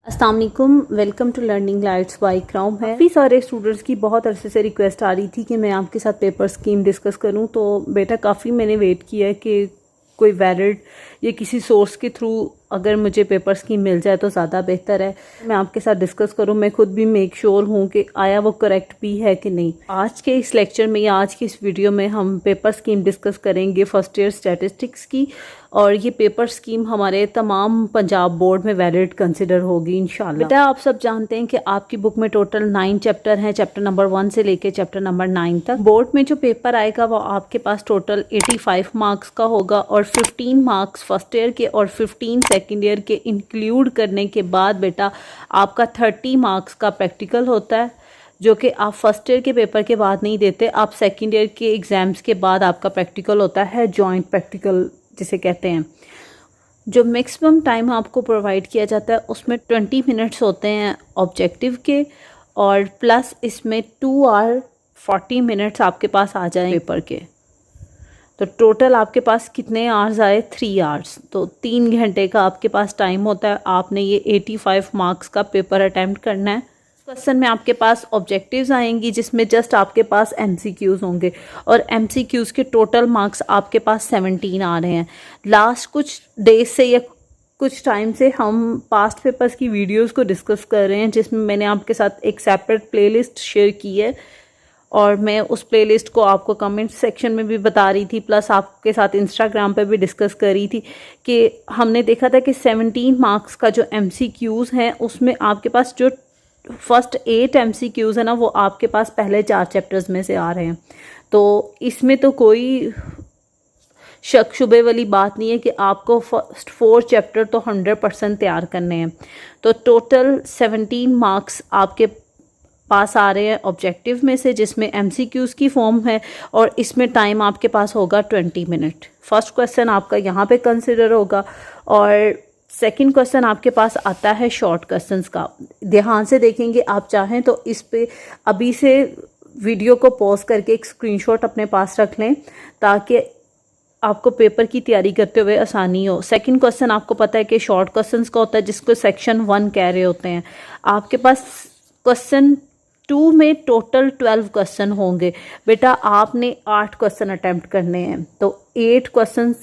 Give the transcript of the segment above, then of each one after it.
अस्सलाम वालेकुम, welcome to learning lights by क्राउम है। काफ़ी सारे स्टूडेंट्स की बहुत अरसे से रिक्वेस्ट आ रही थी कि मैं आपके साथ पेपर स्कीम डिस्कस करूं, तो बेटा काफ़ी मैंने वेट किया है कि कोई वैलिड या किसी सोर्स के थ्रू अगर मुझे पेपर स्कीम मिल जाए तो ज़्यादा बेहतर है। मैं आपके साथ डिस्कस करूं, मैं खुद भी मेक श्योर हूं कि आया वो करेक्ट भी है कि नहीं। आज के इस लेक्चर में या आज की इस वीडियो में हम पेपर स्कीम डिस्कस करेंगे फर्स्ट ईयर स्टैटिस्टिक्स की, और ये पेपर स्कीम हमारे तमाम पंजाब बोर्ड में वैलिड कंसिडर होगी इंशाल्लाह। बेटा आप सब जानते हैं कि आपकी बुक में टोटल 9 चैप्टर हैं, चैप्टर नंबर 1 से लेके चैप्टर नंबर 9 तक। बोर्ड में जो पेपर आएगा वो आपके पास टोटल 85 मार्क्स का होगा, और 15 मार्क्स फर्स्ट ईयर के और 15 सेकेंड ईयर के इंक्लूड करने के बाद बेटा आपका 30 मार्क्स का प्रैक्टिकल होता है, जो कि आप फर्स्ट ईयर के पेपर के बाद नहीं देते। आप सेकेंड ईयर के एग्ज़ाम्स के बाद आपका प्रैक्टिकल होता है, जॉइंट प्रैक्टिकल जिसे कहते हैं। जो मैक्सिमम टाइम आपको प्रोवाइड किया जाता है उसमें 20 मिनट्स होते हैं ऑब्जेक्टिव के, और प्लस इसमें 2 आवर 40 मिनट्स आपके पास आ जाए पेपर के। तो टोटल आपके पास कितने आवर्स आए? 3 आवर्स। तो 3 घंटे का आपके पास टाइम होता है। आपने ये 85 मार्क्स का पेपर अटैम्प्ट करना है। क्वेश्चन में आपके पास ऑब्जेक्टिव्स आएंगी जिसमें जस्ट आपके पास एमसीक्यूज़ होंगे, और एमसीक्यूज़ के टोटल मार्क्स आपके पास 17 आ रहे हैं। लास्ट कुछ डेज से या कुछ टाइम से हम पास्ट पेपर्स की वीडियोस को डिस्कस कर रहे हैं, जिसमें मैंने आपके साथ एक सेपरेट प्लेलिस्ट शेयर की है, और मैं उस प्लेलिस्ट को आपको कमेंट सेक्शन में भी बता रही थी, प्लस आपके साथ इंस्टाग्राम पे भी डिस्कस कर रही थी कि हमने देखा था कि 17 मार्क्स का जो एमसीक्यूज़ हैं उसमें आपके पास जो फर्स्ट 8 एमसीक्यूज़ है ना, वो आपके पास पहले 4 चैप्टर्स में से आ रहे हैं। तो इसमें तो कोई शक शुबे वाली बात नहीं है कि आपको फर्स्ट 4 चैप्टर तो 100% तैयार करने हैं। तो टोटल 17 मार्क्स आपके पास आ रहे हैं ऑब्जेक्टिव में से, जिसमें एमसीक्यूज़ की फॉर्म है, और इसमें टाइम आपके पास होगा 20 मिनट। फर्स्ट क्वेश्चन आपका यहाँ पे कंसिडर होगा, और सेकंड क्वेश्चन आपके पास आता है शॉर्ट क्वेश्चंस का। ध्यान से देखेंगे, आप चाहें तो इस पे अभी से वीडियो को पॉज करके एक स्क्रीनशॉट अपने पास रख लें, ताकि आपको पेपर की तैयारी करते हुए आसानी हो। सेकंड क्वेश्चन आपको पता है कि शॉर्ट क्वेश्चंस का होता है, जिसको सेक्शन 1 कह रहे होते हैं। आपके पास क्वेश्चन 2 में टोटल 12 क्वेश्चन होंगे। बेटा आपने 8 क्वेश्चन अटैम्प्ट करने हैं, तो 8 क्वेश्चन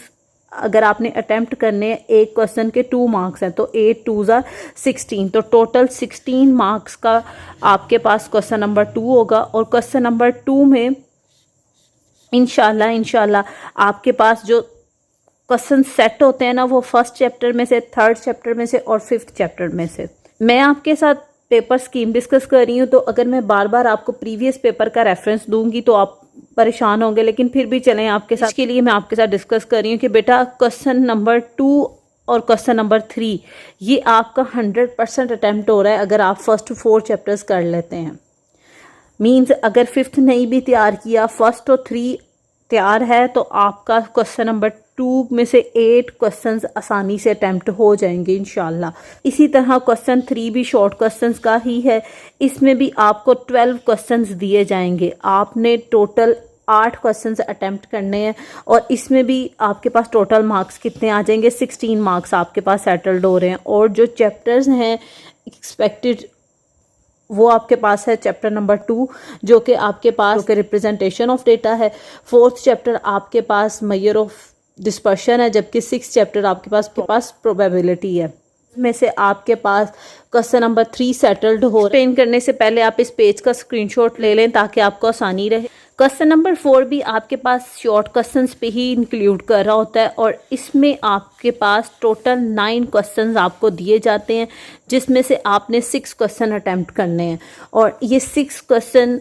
अगर आपने अटैम्प्ट करने हैं, एक क्वेश्चन के 2 मार्क्स हैं, तो 8 2 ज़ा 16, तो टोटल 16 मार्क्स का आपके पास क्वेश्चन नंबर 2 होगा। और क्वेश्चन नंबर 2 में इंशाल्लाह आपके पास जो क्वेश्चन सेट होते हैं ना, वो फर्स्ट चैप्टर में से, थर्ड चैप्टर में से और 5th चैप्टर में से। मैं आपके साथ पेपर स्कीम डिस्कस कर रही हूँ, तो अगर मैं बार बार आपको प्रीवियस पेपर का रेफरेंस दूंगी तो आप परेशान होंगे, लेकिन फिर भी चलें आपके साथ। इसके लिए मैं आपके साथ डिस्कस कर रही हूँ कि बेटा क्वेश्चन नंबर 2 और क्वेश्चन नंबर 3 ये आपका 100% अटैम्प्ट हो रहा है अगर आप फर्स्ट 4 चैप्टर्स कर लेते हैं। मीन्स अगर 5th नहीं भी तैयार किया, फर्स्ट और 3 तैयार है, तो आपका क्वेश्चन नंबर 2 में से 8 क्वेश्चंस आसानी से अटैम्प्ट हो जाएंगे इंशाल्लाह। इसी तरह क्वेश्चन 3 भी शॉर्ट क्वेश्चंस का ही है। इसमें भी आपको 12 क्वेश्चंस दिए जाएंगे। आपने टोटल 8 क्वेश्चंस अटैम्प्ट करने हैं, और इसमें भी आपके पास टोटल मार्क्स कितने आ जाएंगे? 16 मार्क्स आपके पास सेटल्ड हो रहे हैं। और जो चैप्टर्स हैं एक्सपेक्टेड, वो आपके पास है चैप्टर नंबर 2, जो कि आपके पास रिप्रेजेंटेशन ऑफ डेटा है। 4th चैप्टर आपके पास मेजर ऑफ डिस्पर्शन है, जबकि 6th चैप्टर आपके पास प्रोबेबिलिटी है। में से आपके पास क्वेश्चन नंबर 3 सेटल्ड हो। एक्सप्लेन करने से पहले आप इस पेज का स्क्रीनशॉट ले लें ताकि आपको आसानी रहे। क्वेश्चन नंबर 4 भी आपके पास शॉर्ट क्वेश्चंस पे ही इंक्लूड कर रहा होता है, और इसमें आपके पास टोटल 9 क्वेश्चंस आपको दिए जाते हैं, जिसमें से आपने 6 क्वेश्चन अटैम्प्ट करने हैं। और ये 6 क्वेश्चन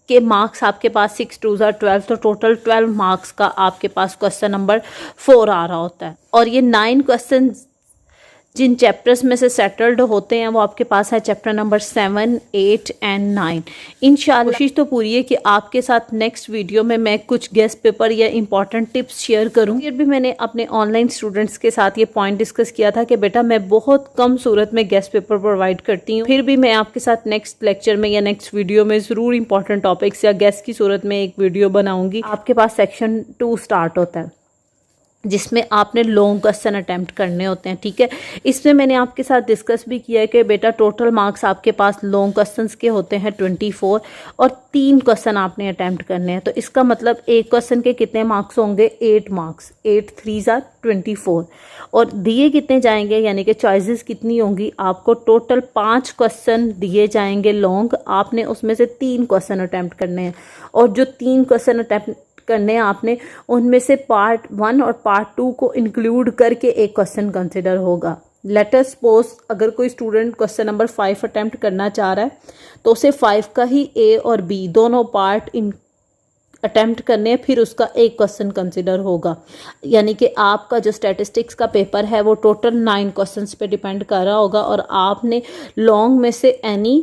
के मार्क्स आपके पास 6 2 ज़ा 12, तो टोटल 12 मार्क्स का आपके पास क्वेश्चन नंबर 4 आ रहा होता है। और ये 9 क्वेश्चन जिन चैप्टर्स में से सेटल्ड होते हैं वो आपके पास है चैप्टर नंबर 7 8 एंड 9। इंशाल्लाह कोशिश तो पूरी है कि आपके साथ नेक्स्ट वीडियो में मैं कुछ गेस्ट पेपर या इंपॉर्टेंट टिप्स शेयर करूँ। फिर भी मैंने अपने ऑनलाइन स्टूडेंट्स के साथ ये पॉइंट डिस्कस किया था कि बेटा मैं बहुत कम सूरत में गेस्ट पेपर प्रोवाइड करती हूँ, फिर भी मैं आपके साथ नेक्स्ट लेक्चर में या नेक्स्ट वीडियो में ज़रूर इंपॉर्टेंट टॉपिक्स या गेस्ट की सूरत में एक वीडियो बनाऊँगी। आपके पास सेक्शन 2 स्टार्ट होता है। जिसमें आपने लॉन्ग क्वेश्चन अटेम्प्ट करने होते हैं, ठीक है। इसमें मैंने आपके साथ डिस्कस भी किया है कि बेटा टोटल मार्क्स आपके पास लॉन्ग क्वेश्चंस के होते हैं 24 और 3 क्वेश्चन आपने अटेम्प्ट करने हैं। तो इसका मतलब एक क्वेश्चन के कितने मार्क्स होंगे, 8 मार्क्स, 8 3 आर 24 और दिए कितने जाएंगे, यानी कि चॉइसेस कितनी होंगी, आपको टोटल 5 क्वेश्चन दिए जाएंगे लॉन्ग, आपने उसमें से 3 क्वेश्चन अटेम्प्ट करने हैं और जो 3 क्वेश्चन अटेम्प्ट करने हैं आपने, उनमें से पार्ट 1 और पार्ट 2 को इंक्लूड करके एक क्वेश्चन कंसिडर होगा। लेट अस सपोज अगर कोई स्टूडेंट क्वेश्चन नंबर 5 अटेम्प्ट करना चाह रहा है तो उसे 5 का ही ए और बी दोनों पार्ट अटेम्प्ट करने हैं, फिर उसका एक क्वेश्चन कंसिडर होगा। यानी कि आपका जो स्टैटिस्टिक्स का पेपर है वो टोटल 9 क्वेश्चंस पे डिपेंड कर रहा होगा और आपने लॉन्ग में से एनी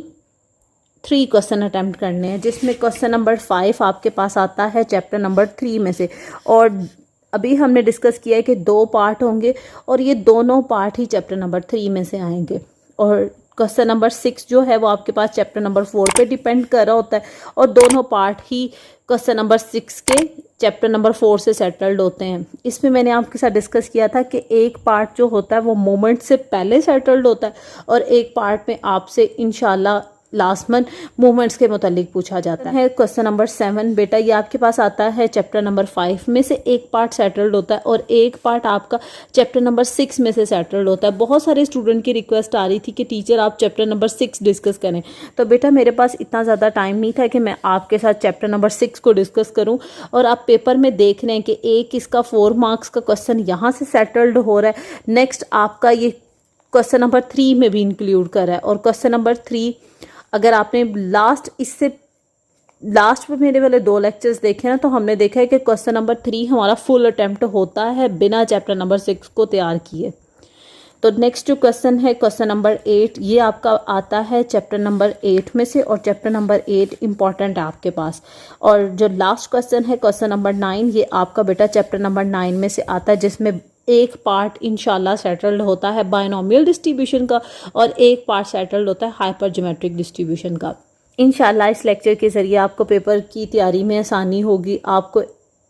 3 क्वेश्चन अटेम्प्ट करने हैं, जिसमें क्वेश्चन नंबर 5 आपके पास आता है चैप्टर नंबर 3 में से। और अभी हमने डिस्कस किया है कि 2 पार्ट होंगे और ये दोनों पार्ट ही चैप्टर नंबर 3 में से आएंगे। और क्वेश्चन नंबर 6 जो है वो आपके पास चैप्टर नंबर 4 पे डिपेंड कर रहा होता है और दोनों पार्ट ही क्वेश्चन नंबर 6 के चैप्टर नंबर 4 से सेटल्ड होते हैं। इसमें मैंने आपके साथ डिस्कस किया था कि एक पार्ट जो होता है वो मोमेंट से पहले सेटल्ड होता है और एक पार्ट में आपसे इंशाल्लाह लास्ट मंथ मूवमेंट्स के मुतालिक पूछा जाता है। क्वेश्चन नंबर 7 बेटा ये आपके पास आता है चैप्टर नंबर 5 में से एक पार्ट सेटल्ड होता है और एक पार्ट आपका चैप्टर नंबर 6 में से सेटल्ड होता है। बहुत सारे स्टूडेंट की रिक्वेस्ट आ रही थी कि टीचर आप चैप्टर नंबर 6 डिस्कस करें, तो बेटा मेरे पास इतना ज़्यादा टाइम नहीं था कि मैं आपके साथ चैप्टर नंबर 6 को डिस्कस करूँ। और आप पेपर में देख रहे हैं कि एक इसका 4 मार्क्स का क्वेश्चन यहाँ से सेटल्ड हो रहा है, नेक्स्ट आपका ये क्वेश्चन नंबर 3 में भी इंक्लूड कर रहा है। और क्वेश्चन नंबर 3 अगर आपने लास्ट में मेरे वाले 2 लेक्चर्स देखे ना, तो हमने देखा है कि क्वेश्चन नंबर 3 हमारा फुल अटेम्प्ट होता है बिना चैप्टर नंबर 6 को तैयार किए। तो नेक्स्ट जो क्वेश्चन है क्वेश्चन नंबर 8, ये आपका आता है चैप्टर नंबर 8 में से और चैप्टर नंबर 8 इंपॉर्टेंट है आपके पास। और जो लास्ट क्वेश्चन है क्वेश्चन नंबर 9, ये आपका बेटा चैप्टर नंबर 9 में से आता है, जिसमें एक पार्ट इंशाल्लाह सेटल्ड होता है बायनोमियल डिस्ट्रीब्यूशन का और एक पार्ट सेटल्ड होता है हाइपर ज्योमेट्रिक डिस्ट्रीब्यूशन का। इंशाल्लाह इस लेक्चर के ज़रिए आपको पेपर की तैयारी में आसानी होगी, आपको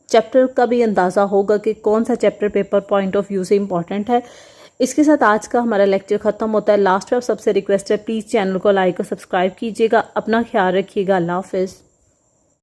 चैप्टर का भी अंदाज़ा होगा कि कौन सा chapter paper point of view से इंपॉर्टेंट है। इसके साथ आज का हमारा लेक्चर ख़त्म होता है। लास्ट में आप सबसे रिक्वेस्ट है प्लीज़ चैनल को लाइक और सब्सक्राइब कीजिएगा। अपना ख्याल रखिएगा। अल्लाह हाफिज़।